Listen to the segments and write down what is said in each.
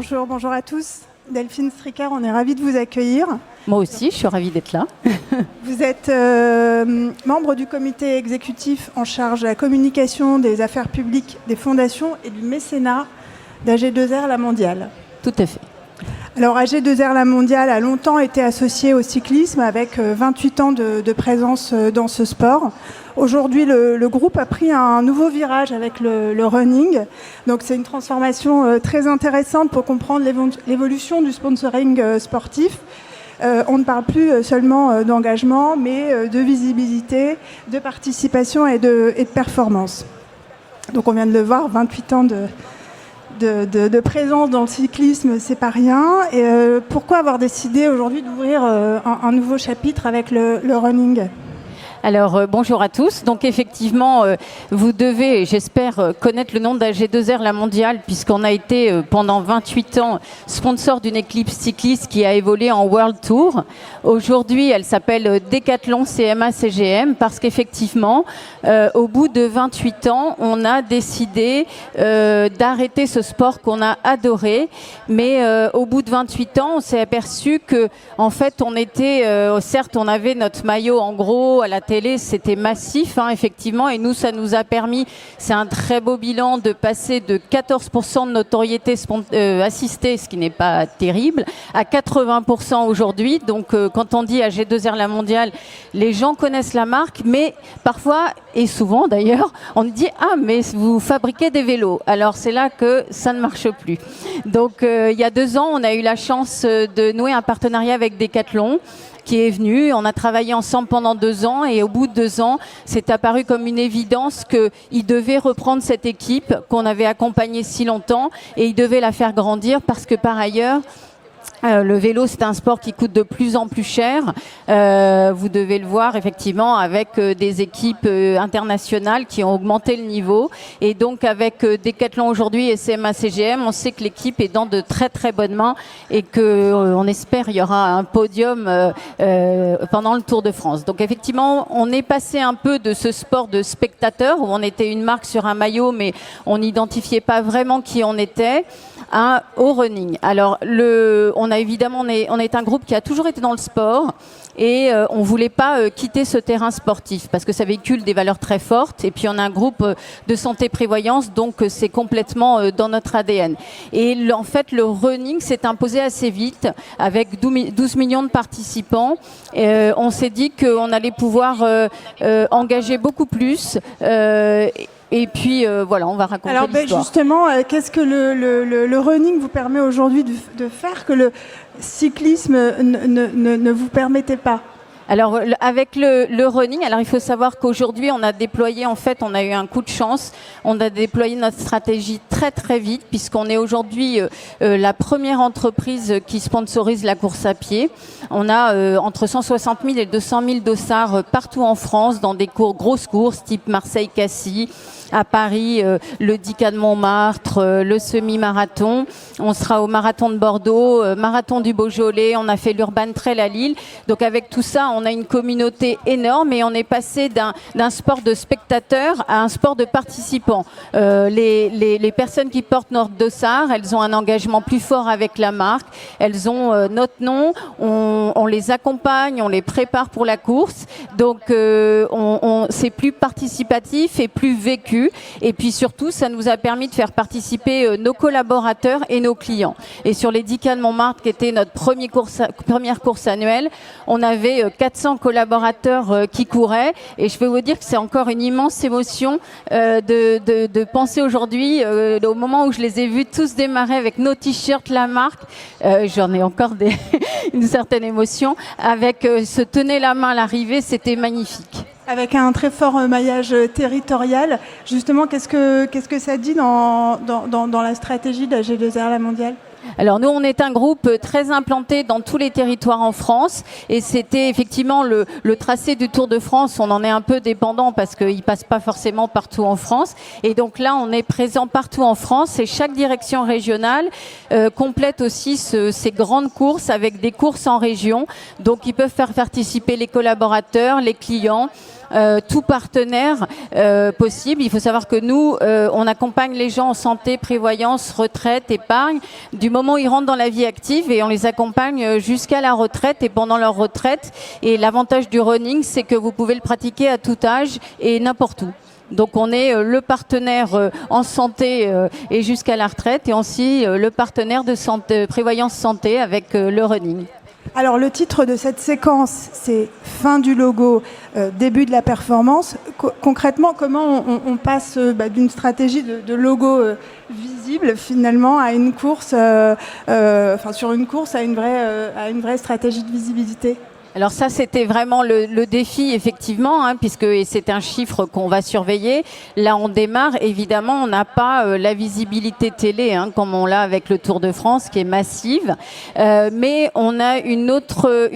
Bonjour, bonjour à tous. Delphine Stricker, on est ravis de vous accueillir. Moi aussi, je suis ravie d'être là. Vous êtes membre du comité exécutif en charge de la communication, des affaires publiques, des fondations et du mécénat d'AG2R La Mondiale. Tout à fait. Alors AG2R La Mondiale a longtemps été associé au cyclisme avec 28 ans de présence dans ce sport. Aujourd'hui, le groupe a pris un nouveau virage avec le running. Donc c'est une transformation très intéressante pour comprendre l'évolution du sponsoring sportif. On ne parle plus seulement d'engagement, mais de visibilité, de participation et de performance. Donc on vient de le voir, 28 ans de présence dans le cyclisme, c'est pas rien. Et pourquoi avoir décidé aujourd'hui d'ouvrir un nouveau chapitre avec le running ? Alors, bonjour à tous. Donc, effectivement, vous devez, j'espère, connaître le nom d'AG2R La Mondiale, puisqu'on a été pendant 28 ans sponsor d'une équipe cycliste qui a évolué en World Tour. Aujourd'hui, elle s'appelle Decathlon CMA CGM, parce qu'effectivement, au bout de 28 ans, on a décidé d'arrêter ce sport qu'on a adoré. Mais au bout de 28 ans, on s'est aperçu que, en fait, on était, certes, on avait notre maillot en gros à la télé, c'était massif, hein, effectivement, et nous, ça nous a permis, c'est un très beau bilan, de passer de 14% de notoriété assistée, ce qui n'est pas terrible, à 80% aujourd'hui. Donc, quand on dit AG2R La Mondiale, les gens connaissent la marque, mais parfois, et souvent d'ailleurs, on dit « Ah, mais vous fabriquez des vélos ». Alors, c'est là que ça ne marche plus. Donc, il y a 2 ans, on a eu la chance de nouer un partenariat avec Decathlon, qui est venu. On a travaillé ensemble pendant 2 ans et au bout de 2 ans, c'est apparu comme une évidence qu'il devait reprendre cette équipe qu'on avait accompagnée si longtemps et il devait la faire grandir parce que par ailleurs, le vélo, c'est un sport qui coûte de plus en plus cher. Vous devez le voir effectivement avec des équipes internationales qui ont augmenté le niveau. Et donc avec Decathlon aujourd'hui et CMA CGM, on sait que l'équipe est dans de très très bonnes mains et qu'on espère qu'il y aura un podium pendant le Tour de France. Donc effectivement, on est passé un peu de ce sport de spectateur où on était une marque sur un maillot mais on n'identifiait pas vraiment qui on était au running. Alors on est un groupe qui a toujours été dans le sport et on voulait pas quitter ce terrain sportif parce que ça véhicule des valeurs très fortes et puis on a un groupe de santé prévoyance, donc c'est complètement dans notre ADN. Et en fait, le running s'est imposé assez vite avec 12 millions de participants. On s'est dit qu'on allait pouvoir engager beaucoup plus. Et puis voilà, on va raconter l'histoire. Alors justement, qu'est-ce que le running vous permet aujourd'hui de faire que le cyclisme ne vous permettait pas ? Alors avec le running, alors il faut savoir qu'aujourd'hui on a déployé, en fait on a eu un coup de chance, on a déployé notre stratégie très très vite puisqu'on est aujourd'hui la première entreprise qui sponsorise la course à pied. On a entre 160 000 et 200 000 dossards partout en France dans des grosses courses type Marseille-Cassis, à Paris, le 10K de Montmartre, le semi-marathon. On sera au marathon de Bordeaux, marathon du Beaujolais, on a fait l'Urban Trail à Lille. Donc avec tout ça, on a une communauté énorme et on est passé d'un sport de spectateurs à un sport de participants. Les personnes qui portent notre dossard, elles ont un engagement plus fort avec la marque. Elles ont notre nom, on les accompagne, on les prépare pour la course. Donc c'est plus participatif et plus vécu. Et puis surtout, ça nous a permis de faire participer nos collaborateurs et nos clients. Et sur les 10K de Montmartre, qui était notre première course annuelle, on avait 400 collaborateurs qui couraient. Et je peux vous dire que c'est encore une immense émotion de penser aujourd'hui, au moment où je les ai vus tous démarrer avec nos t-shirts, la marque, j'en ai encore une certaine émotion, avec ce tenez la main à l'arrivée, c'était magnifique. Avec un très fort maillage territorial. Justement, qu'est-ce que ça dit dans la stratégie de la AG2R La Mondiale ? Alors nous, on est un groupe très implanté dans tous les territoires en France et c'était effectivement le tracé du Tour de France. On en est un peu dépendant parce qu'il ne passe pas forcément partout en France. Et donc là, on est présent partout en France et chaque direction régionale complète aussi ces grandes courses avec des courses en région. Donc ils peuvent faire participer les collaborateurs, les clients. tout partenaire possible. Il faut savoir que nous, on accompagne les gens en santé, prévoyance, retraite, épargne, du moment où ils rentrent dans la vie active, et on les accompagne jusqu'à la retraite et pendant leur retraite. Et l'avantage du running, c'est que vous pouvez le pratiquer à tout âge et n'importe où. Donc on est le partenaire en santé et jusqu'à la retraite, et aussi le partenaire de santé, prévoyance santé avec le running. Alors le titre de cette séquence, c'est fin du logo, début de la performance. Concrètement, comment on passe d'une stratégie de logo visible finalement à une course, sur une course à une vraie stratégie de visibilité? Alors ça, c'était vraiment le défi, effectivement, puisque c'est un chiffre qu'on va surveiller. Là, on démarre. Évidemment, on n'a pas la visibilité télé, comme on l'a avec le Tour de France, qui est massive. Mais on a une autre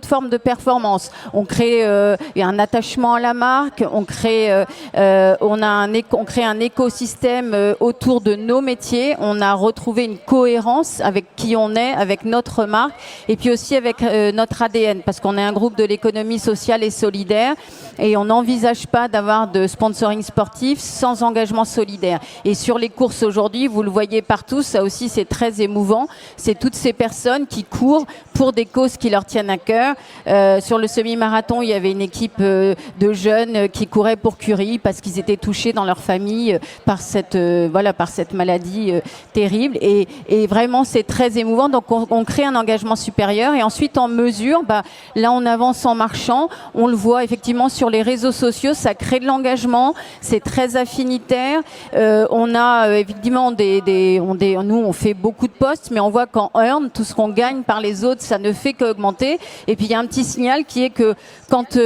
forme de performance. On crée un attachement à la marque. On crée un écosystème autour de nos métiers. On a retrouvé une cohérence avec qui on est, avec notre marque, et puis aussi avec notre ADN. Parce qu'on est un groupe de l'économie sociale et solidaire, et on n'envisage pas d'avoir de sponsoring sportif sans engagement solidaire. Et sur les courses aujourd'hui, vous le voyez partout, ça aussi c'est très émouvant. C'est toutes ces personnes qui courent pour des causes qui leur tiennent à cœur. Sur le semi-marathon, il y avait une équipe de jeunes qui couraient pour Curie parce qu'ils étaient touchés dans leur famille par cette maladie terrible. Et vraiment, c'est très émouvant. Donc on crée un engagement supérieur, et ensuite on mesure. Là, on avance en marchant. On le voit effectivement sur les réseaux sociaux. Ça crée de l'engagement. C'est très affinitaire. On a évidemment nous, on fait beaucoup de posts, mais on voit qu'en earn, tout ce qu'on gagne par les autres, ça ne fait qu'augmenter. Et puis, il y a un petit signal qui est que quand,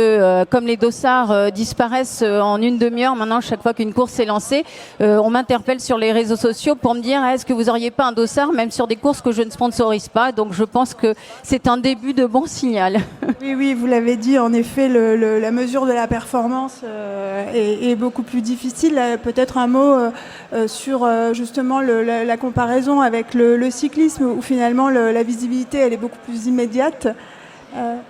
comme les dossards disparaissent en une demi-heure, maintenant, chaque fois qu'une course est lancée, on m'interpelle sur les réseaux sociaux pour me dire est-ce que vous n'auriez pas un dossard, même sur des courses que je ne sponsorise pas. Donc, je pense que c'est un début de bon signal. Oui, vous l'avez dit, en effet, la mesure de la performance est beaucoup plus difficile. Peut-être un mot sur justement la comparaison avec le cyclisme, où finalement la visibilité elle est beaucoup plus immédiate.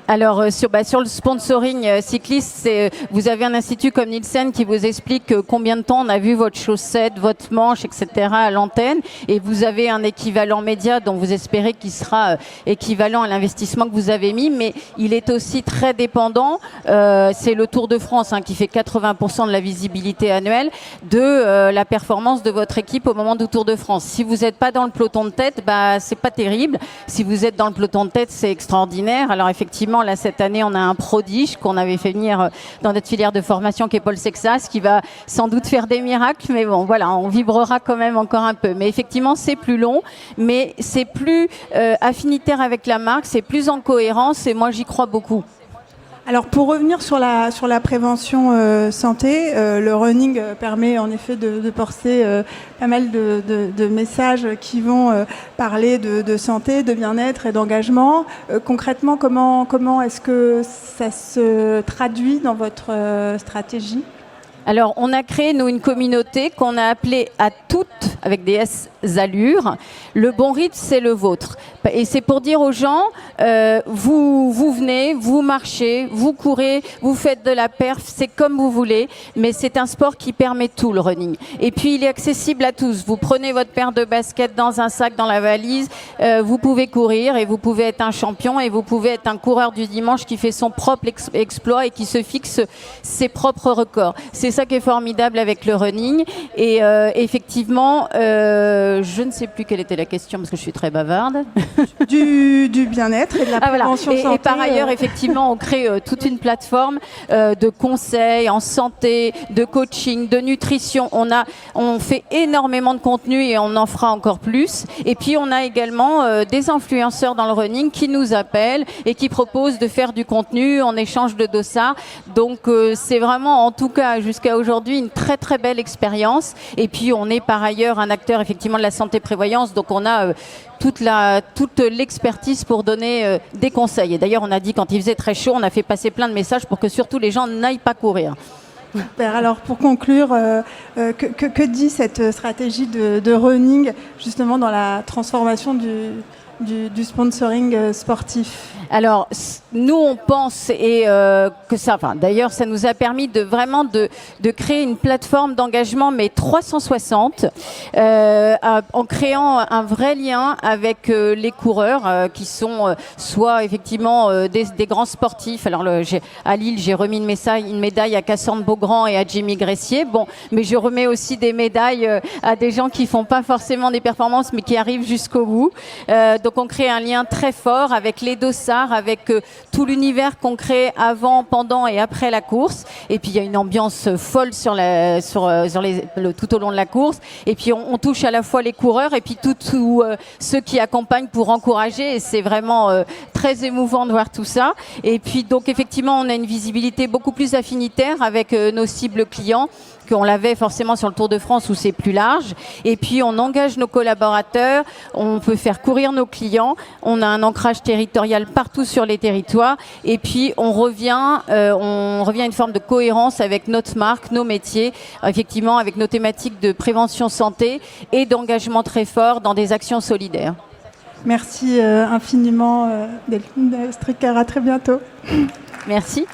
Alors sur le sponsoring cycliste, vous avez un institut comme Nielsen qui vous explique combien de temps on a vu votre chaussette, votre manche, etc. à l'antenne, et vous avez un équivalent média dont vous espérez qu'il sera équivalent à l'investissement que vous avez mis, mais il est aussi très dépendant, c'est le Tour de France qui fait 80% de la visibilité annuelle, de la performance de votre équipe au moment du Tour de France. Si vous n'êtes pas dans le peloton de tête, c'est pas terrible. Si vous êtes dans le peloton de tête, c'est extraordinaire. Alors effectivement, là, cette année, on a un prodige qu'on avait fait venir dans notre filière de formation, qui est Paul Sexas, qui va sans doute faire des miracles. Mais bon, voilà, on vibrera quand même encore un peu. Mais effectivement, c'est plus long, mais c'est plus affinitaire avec la marque, c'est plus en cohérence, et moi, j'y crois beaucoup. Alors pour revenir sur la prévention santé, le running permet en effet de porter pas mal de messages qui vont parler de santé, de bien-être et d'engagement. Concrètement, comment est-ce que ça se traduit dans votre stratégie ? Alors, on a créé, nous, une communauté qu'on a appelée à toutes, avec des S allures. Le bon rythme, c'est le vôtre. Et c'est pour dire aux gens, vous venez, vous marchez, vous courez, vous faites de la perf, c'est comme vous voulez, mais c'est un sport qui permet tout, le running. Et puis, il est accessible à tous. Vous prenez votre paire de baskets dans un sac, dans la valise, vous pouvez courir, et vous pouvez être un champion, et vous pouvez être un coureur du dimanche qui fait son propre exploit et qui se fixe ses propres records. C'est ça qui est formidable avec le running. Et effectivement, je ne sais plus quelle était la question parce que je suis très bavarde. Du bien-être et de la prévention santé. Et par ailleurs, effectivement, on crée toute une plateforme de conseils en santé, de coaching, de nutrition. On fait énormément de contenu et on en fera encore plus. Et puis, on a également des influenceurs dans le running qui nous appellent et qui proposent de faire du contenu en échange de dossards. Donc, c'est vraiment, en tout cas, jusqu'à aujourd'hui, une très, très belle expérience. Et puis, on est par ailleurs un acteur, effectivement, de la santé-prévoyance. Donc, on a toute l'expertise pour donner des conseils. Et d'ailleurs, on a dit, quand il faisait très chaud, on a fait passer plein de messages pour que surtout les gens n'aillent pas courir. Super. Alors, pour conclure, que dit cette stratégie de running, justement, dans la transformation du sponsoring sportif ? Alors, nous, on pense que ça, enfin, d'ailleurs, ça nous a permis de vraiment de créer une plateforme d'engagement, mais 360, en créant un vrai lien avec les coureurs qui sont soit effectivement des grands sportifs. Alors, à Lille, j'ai remis une médaille à Cassandre Beaugrand et à Jimmy Gressier. Bon, mais je remets aussi des médailles à des gens qui font pas forcément des performances, mais qui arrivent jusqu'au bout. Donc, on crée un lien très fort avec les dossards, avec tout l'univers qu'on crée avant, pendant et après la course. Et puis, il y a une ambiance folle tout au long de la course. Et puis, on touche à la fois les coureurs et puis tous ceux qui accompagnent pour encourager. Et c'est vraiment très émouvant de voir tout ça. Et puis, donc, effectivement, on a une visibilité beaucoup plus affinitaire avec nos cibles clients qu'on l'avait forcément sur le Tour de France où c'est plus large. Et puis, on engage nos collaborateurs, on peut faire courir nos clients, on a un ancrage territorial partout sur les territoires. Et puis, on revient à une forme de cohérence avec notre marque, nos métiers, effectivement, avec nos thématiques de prévention santé et d'engagement très fort dans des actions solidaires. Merci infiniment, Delphine Stricker. À très bientôt. Merci.